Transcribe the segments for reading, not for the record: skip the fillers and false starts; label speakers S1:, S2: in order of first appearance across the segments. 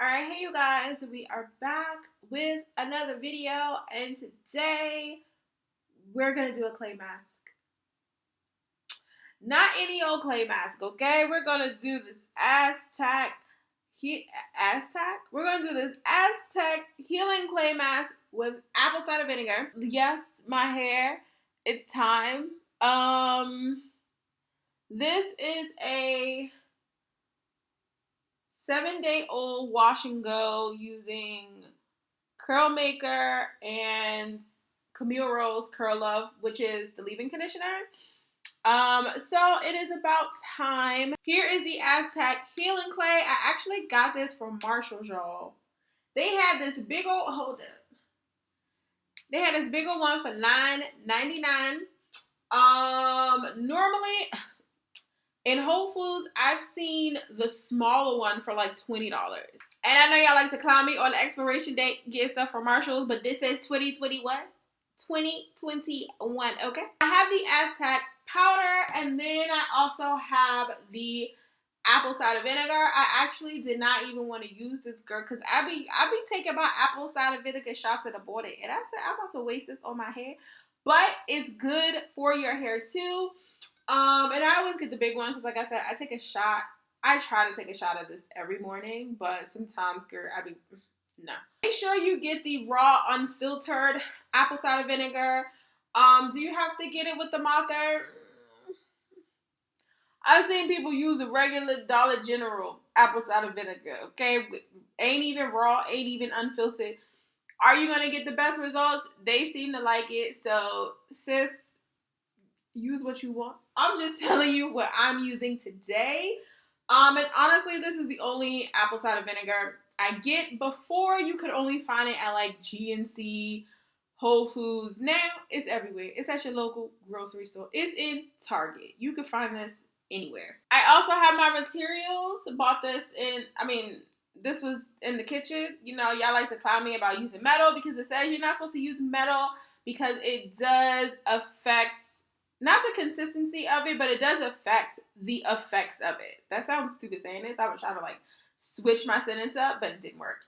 S1: Alright, hey you guys, we are back with another video, and today we're gonna do a clay mask. Not any old clay mask, okay? We're gonna do this Aztec. We're gonna do this Aztec healing clay mask with apple cider vinegar. Yes, my hair. It's time. This is a 7-day-old wash and go using Curl Maker and Camille Rose Curl Love, which is the leave-in conditioner. So it is about time. Here is the Aztec healing clay. I actually got this from Marshall's, y'all. They had this big old They had this big old one for $9.99. Normally in Whole Foods, I've seen the smaller one for like $20. And I know y'all like to clown me on the expiration date, get stuff from Marshalls, but this says 2020 what? 2021, okay? I have the Aztec powder, and then I also have the apple cider vinegar. I actually did not even want to use this, girl, because I be taking my apple cider vinegar shots at the border, and I said I'm about to waste this on my hair. But it's good for your hair too. And I always get the big one because, like I said, I take a shot. I try to take a shot of this every morning, but sometimes, girl, no. Make sure you get the raw, unfiltered apple cider vinegar. Do you have to get it with the mother? I've seen people use a regular Dollar General apple cider vinegar, okay? Ain't even raw, ain't even unfiltered. Are you going to get the best results? They seem to like it, so sis, use what you want. I'm just telling you what I'm using today. And honestly, this is the only apple cider vinegar I get. Before, you could only find it at like GNC, Whole Foods. Now, it's everywhere. It's at your local grocery store. It's in Target. You can find this anywhere. I also have my materials. Bought this this was in the kitchen. You know, y'all like to clown me about using metal because it says you're not supposed to use metal because it does affect, not the consistency of it, but it does affect the effects of it. That sounds stupid saying this. I was trying to like switch my sentence up, but it didn't work.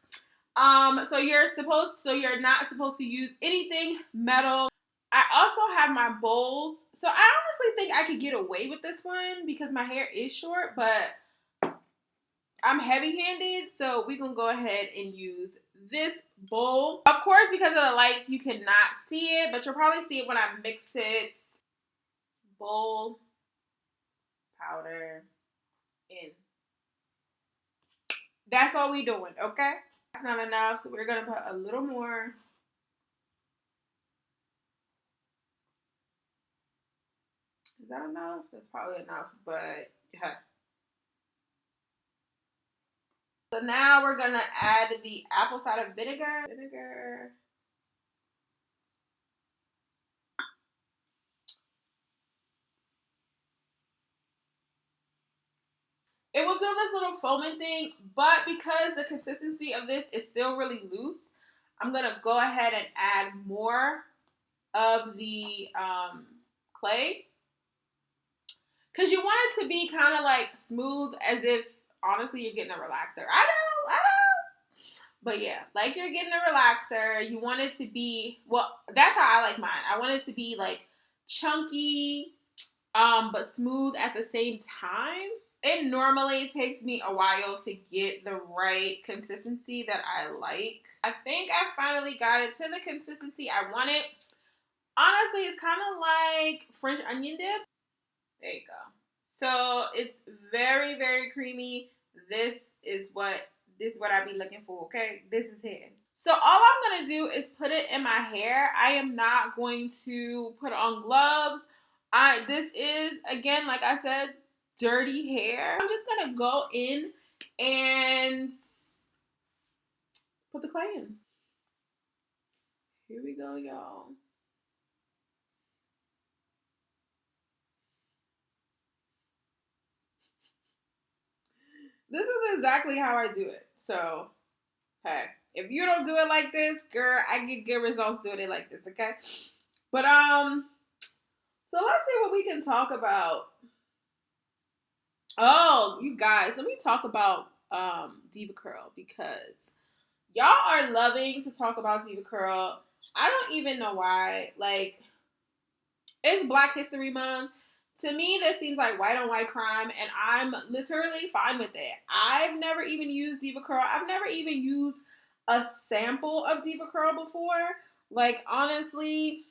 S1: So you're not supposed to use anything metal. I also have my bowls. So I honestly think I could get away with this one because my hair is short, but I'm heavy-handed, so we're going to go ahead and use this bowl. Of course, because of the lights, you cannot see it, but you'll probably see it when I mix it. Bowl, powder, in. That's all we doing, okay? That's not enough, so we're going to put a little more. Is that enough? That's probably enough, but yeah. So now we're going to add the apple cider vinegar. It will do this little foaming thing, but because the consistency of this is still really loose, I'm going to go ahead and add more of the clay. Because you want it to be kind of like smooth, as if, honestly, you're getting a relaxer. I know. But yeah, like you're getting a relaxer. You want it to be, well, that's how I like mine. I want it to be like chunky, but smooth at the same time. It normally takes me a while to get the right consistency that I like. I think I finally got it to the consistency I wanted. Honestly, it's kind of like French onion dip. There you go. So it's very, very creamy. This is what I be looking for, okay? This is it. So all I'm going to do is put it in my hair. I am not going to put on gloves. This is, again, like I said, dirty hair. I'm just going to go in and put the clay in. Here we go, y'all. This is exactly how I do it. So, hey, if you don't do it like this, girl, I get good results doing it like this, okay? But, so let's see what we can talk about. Oh, you guys, let me talk about Diva Curl, because y'all are loving to talk about Diva Curl. I don't even know why. Like, it's Black History Month. To me, this seems like white on white crime, and I'm literally fine with it. I've never even used Diva Curl. I've never even used a sample of Diva Curl before. Like, honestly,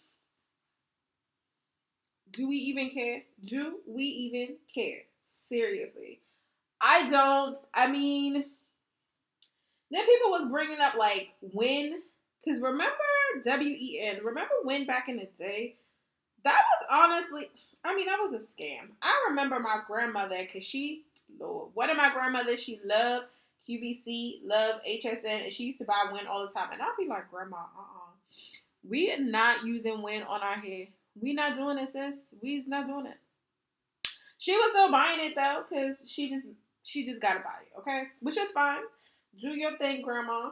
S1: do we even care? Do we even care? Seriously. I don't. I mean, then people was bringing up, like, Win. Because remember WEN? Remember Win back in the day? That was honestly, I mean, that was a scam. I remember my grandmother, because she, Lord, one of my grandmothers, she loved QVC, loved HSN, and she used to buy Win all the time. And I'd be like, Grandma, we are not using Win on our hair. We not doing it, sis. We's not doing it. She was still buying it, though, because she just got to buy it, okay? Which is fine. Do your thing, Grandma.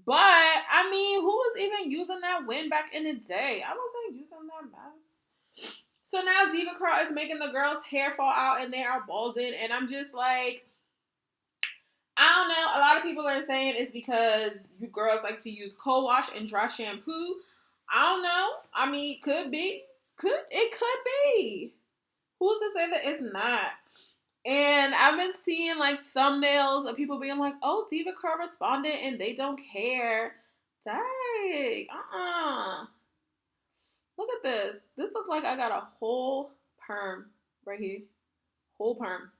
S1: But, I mean, who was even using that Win back in the day? I wasn't using that mess. So now Diva Curl is making the girls' hair fall out and they are balding. And I'm just like, I don't know. A lot of people are saying it's because you girls like to use cold wash and dry shampoo. I don't know. I mean, could be. It could be. Who's to say that it's not? And I've been seeing, like, thumbnails of people being like, oh, Diva Curl responded and they don't care. Dang. Look at this. This looks like I got a whole perm right here. Whole perm.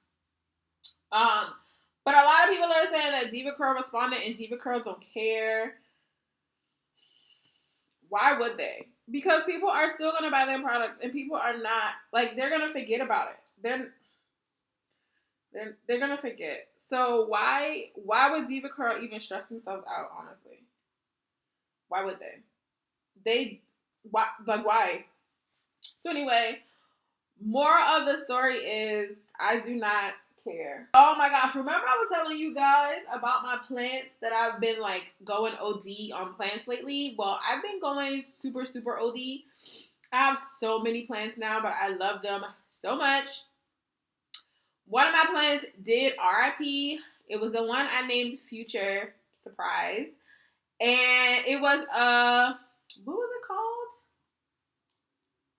S1: But a lot of people are saying that Diva Curl responded and Diva Curl don't care. Why would they? Because people are still going to buy their products and people are not, like, they're going to forget about it. They're gonna forget. So why would Diva Curl even stress themselves out? Honestly, why would they? Why? So anyway, moral of the story is I do not care. Oh my gosh! Remember I was telling you guys about my plants that I've been like going OD on plants lately? Well, I've been going super OD. I have so many plants now, but I love them so much. One of my plants did RIP. It was the one I named Future. Surprise. And it was what was it called?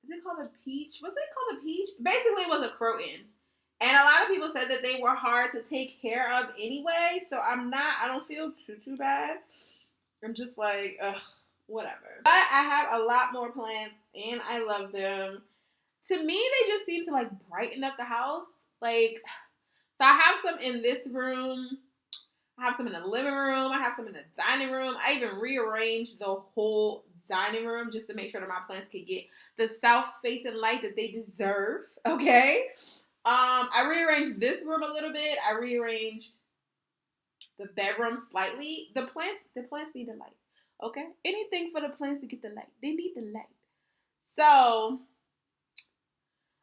S1: Is it called a peach? Was it called a peach? Basically, it was a croton. And a lot of people said that they were hard to take care of anyway. So I don't feel too bad. I'm just like, ugh, whatever. But I have a lot more plants and I love them. To me, they just seem to like brighten up the house. Like, so I have some in this room. I have some in the living room. I have some in the dining room. I even rearranged the whole dining room just to make sure that my plants could get the south-facing light that they deserve. Okay. I rearranged this room a little bit. I rearranged the bedroom slightly. The plants need the light. Okay. Anything for the plants to get the light. They need the light. So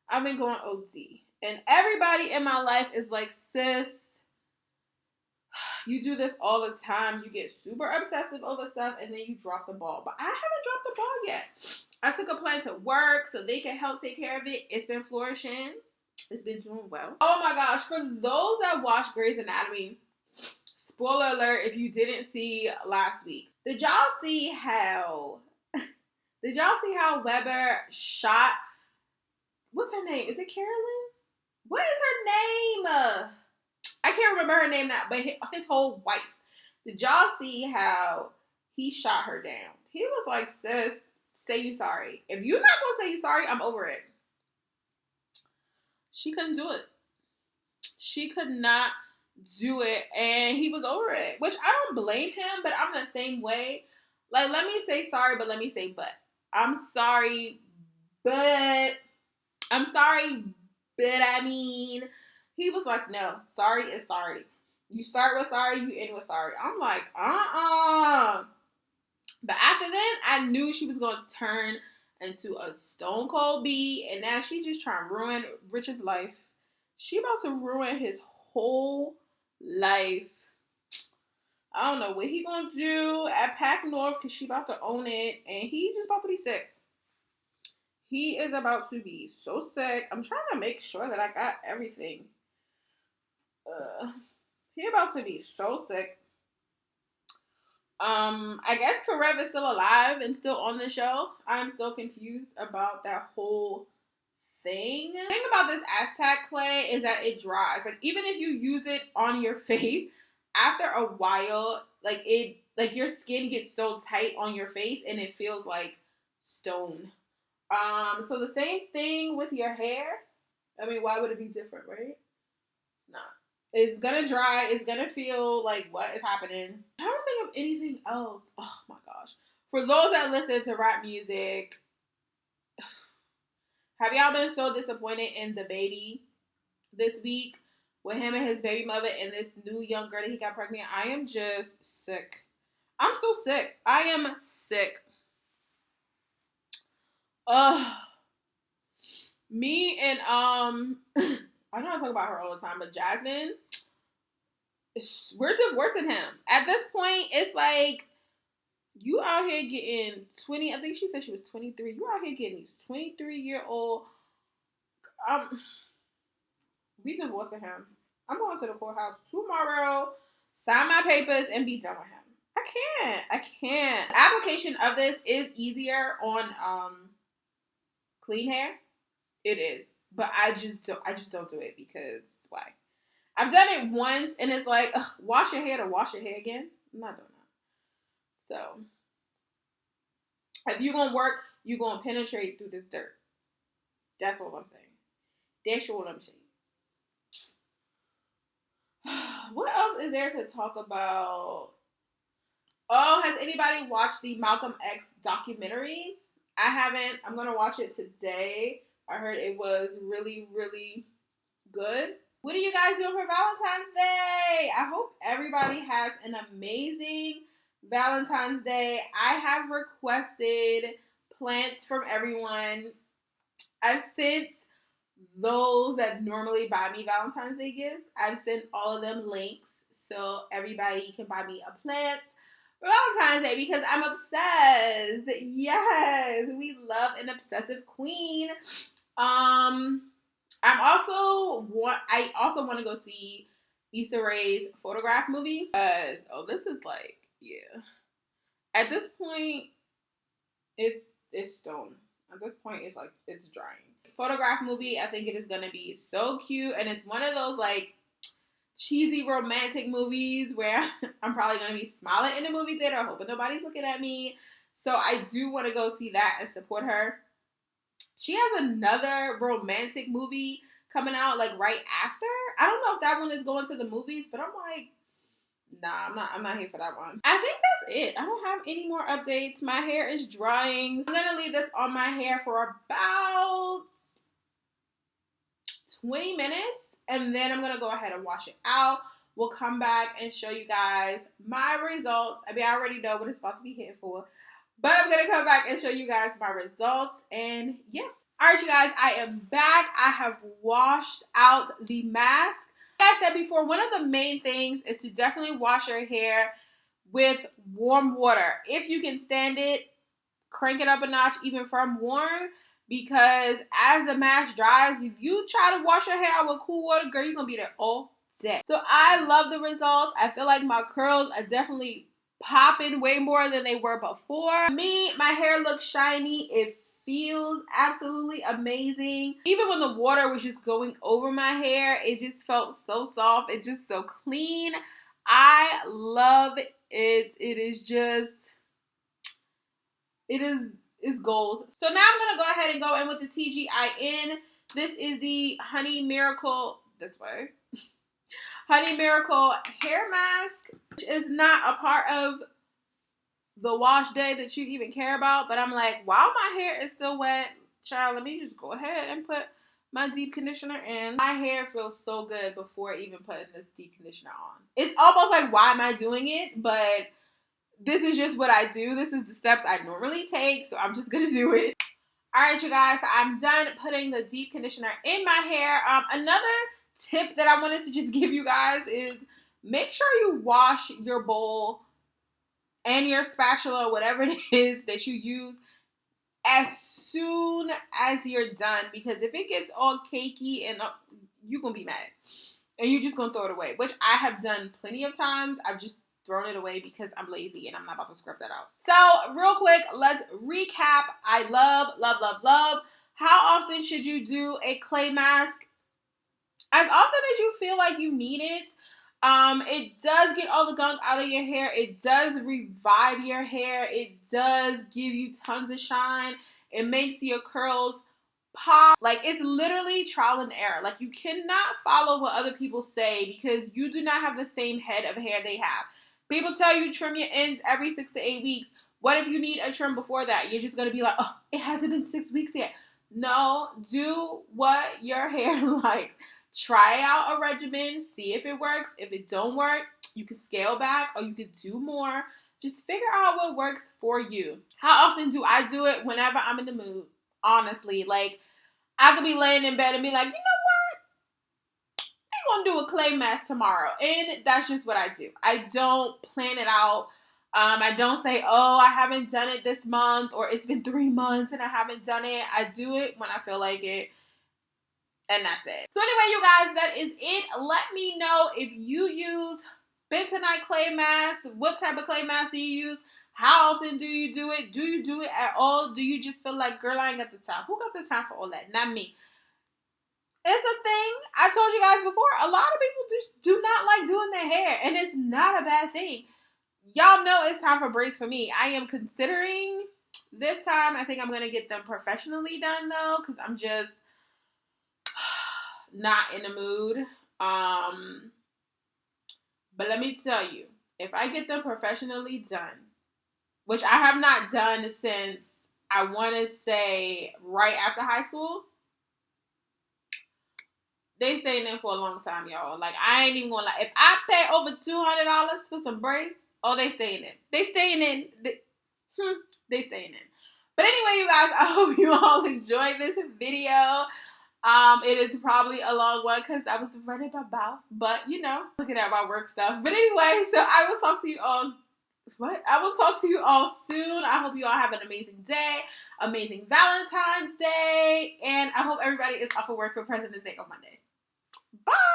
S1: I've been going OD. And everybody in my life is like, sis, you do this all the time. You get super obsessive over stuff and then you drop the ball. But I haven't dropped the ball yet. I took a plant to work so they can help take care of it. It's been flourishing. It's been doing well. Oh my gosh. For those that watch Grey's Anatomy, spoiler alert if you didn't see last week. Did y'all see how Weber shot, what's her name? Is it Carolyn? What is her name? I can't remember her name now, but his whole wife. Did y'all see how he shot her down? He was like, sis, say you sorry. If you're not going to say you sorry, I'm over it. She couldn't do it. She could not do it, and he was over it, which I don't blame him, but I'm the same way. Like, let me say sorry, but let me say but. I'm sorry, but I mean, he was like, no, sorry is sorry. You start with sorry, you end with sorry. I'm like, But after then, I knew she was going to turn into a stone cold bee, and now she just trying to ruin Rich's life. She about to ruin his whole life. I don't know what he gonna do at Pac North because she about to own it, and he just about to be sick. He is about to be so sick. I'm trying to make sure that I got everything. He about to be so sick. I guess Karev is still alive and still on the show. I'm still confused about that whole thing. The thing about this Aztec clay is that it dries. Like, even if you use it on your face, after a while, like your skin gets so tight on your face and it feels like stone. So the same thing with your hair. I mean, why would it be different, right? It's not. It's gonna dry. It's gonna feel like what is happening. I don't think of anything else. Oh my gosh. For those that listen to rap music, have y'all been so disappointed in the baby this week with him and his baby mother and this new young girl that he got pregnant? I am just sick. I'm so sick. I am sick. Me and I know I talk about her all the time, but Jasmine, we're divorcing him. At this point, it's like you out here getting 20. I think she said she was 23. You out here getting these 23-year-old. We divorcing him. I'm going to the courthouse tomorrow, sign my papers, and be done with him. I can't. The application of this is easier on clean hair. It is, but I just don't do it because why? I've done it once, and it's like wash your hair to wash your hair again. I'm not doing that. So if you're gonna work, you're gonna penetrate through this dirt. That's all I'm saying. That's all I'm saying. What else is there to talk about? Oh, has anybody watched the Malcolm X documentary? I haven't. I'm gonna watch it today. I heard it was really, really good. What are you guys doing for Valentine's Day? I hope everybody has an amazing Valentine's Day. I have requested plants from everyone. I've sent those that normally buy me Valentine's Day gifts. I've sent all of them links so everybody can buy me a plant for Valentine's Day because I'm obsessed. Yes, we love an obsessive queen. I also want to go see Issa Rae's Photograph movie because this is like, yeah. At this point, it's stone. At this point, it's like it's drying. Photograph movie, I think it is gonna be so cute, and it's one of those like cheesy romantic movies where I'm probably gonna be smiling in the movie theater, hoping nobody's looking at me. So I do want to go see that and support her. She has another romantic movie coming out like right after. I don't know if that one is going to the movies, but I'm like, nah, I'm not here for that one. I think that's it. I don't have any more updates. My hair is drying. I'm gonna leave this on my hair for about 20 minutes, and then I'm gonna go ahead and wash it out. We'll come back and show you guys my results. I mean, I already know what it's about to be here for, but I'm gonna come back and show you guys my results, and yeah. Alright, you guys, I am back. I have washed out the mask. Like I said before, one of the main things is to definitely wash your hair with warm water. If you can stand it, crank it up a notch even from warm, because as the mask dries, if you try to wash your hair out with cool water, girl, you're going to be there all day. So I love the results. I feel like my curls are definitely popping way more than they were before. Me, my hair looks shiny. It feels absolutely amazing. Even when the water was just going over my hair, it just felt so soft. It's just so clean. I love it. It's gold. So now I'm going to go ahead and go in with the TGIN. This is the Honey Miracle, this way. Honey Miracle hair mask, which is not a part of the wash day that you even care about, but I'm like, while my hair is still wet, child, let me just go ahead and put my deep conditioner in. My hair feels so good before even putting this deep conditioner on. It's almost like, why am I doing it? But this is just what I do. This is the steps I normally take, so I'm just gonna do it. Alright, you guys, so I'm done putting the deep conditioner in my hair. Another tip that I wanted to just give you guys is make sure you wash your bowl and your spatula, whatever it is that you use, as soon as you're done. Because if it gets all cakey, and you're going to be mad. and you're just going to throw it away, which I have done plenty of times. I've just thrown it away because I'm lazy and I'm not about to scrub that out. So real quick, let's recap. I love. How often should you do a clay mask? As often as you feel like you need it. It does get all the gunk out of your hair. It does revive your hair. It does give you tons of shine. It makes your curls pop. Like, it's literally trial and error. Like, you cannot follow what other people say because you do not have the same head of hair they have. People tell you trim your ends every 6 to 8 weeks. What if you need a trim before that? You're just going to be like, oh, it hasn't been 6 weeks yet. No, do what your hair likes. Try out a regimen, see if it works. If it don't work, you can scale back or you can do more. Just figure out what works for you. How often do I do it? Whenever I'm in the mood. Honestly, like, I could be laying in bed and be like, you know what? I'm going to do a clay mask tomorrow. And that's just what I do. I don't plan it out. I don't say, oh, I haven't done it this month, or it's been 3 months and I haven't done it. I do it when I feel like it. And that's it. So anyway, you guys, that is it. Let me know if you use bentonite clay masks. What type of clay mask do you use? How often do you do it? Do you do it at all? Do you just feel like, girl, I ain't got the time? Who got the time for all that? Not me. It's a thing. I told you guys before, a lot of people just do not like doing their hair. And it's not a bad thing. Y'all know it's time for braids for me. I am considering this time. I think I'm going to get them professionally done, though, because I'm just not in the mood. But let me tell you, if I get them professionally done, which I have not done since, I want to say, right after high school, they staying in for a long time, y'all. Like, I ain't even gonna lie. If I pay over $200 for some braids, oh, they staying in. They staying in. They staying in. But anyway, you guys, I hope you all enjoyed this video. It is probably a long one because I was running my mouth, but you know, looking at my work stuff. But anyway, so I will talk to you all. I will talk to you all soon. I hope you all have an amazing day, amazing Valentine's Day, and I hope everybody is off of work for President's Day on Monday. Bye.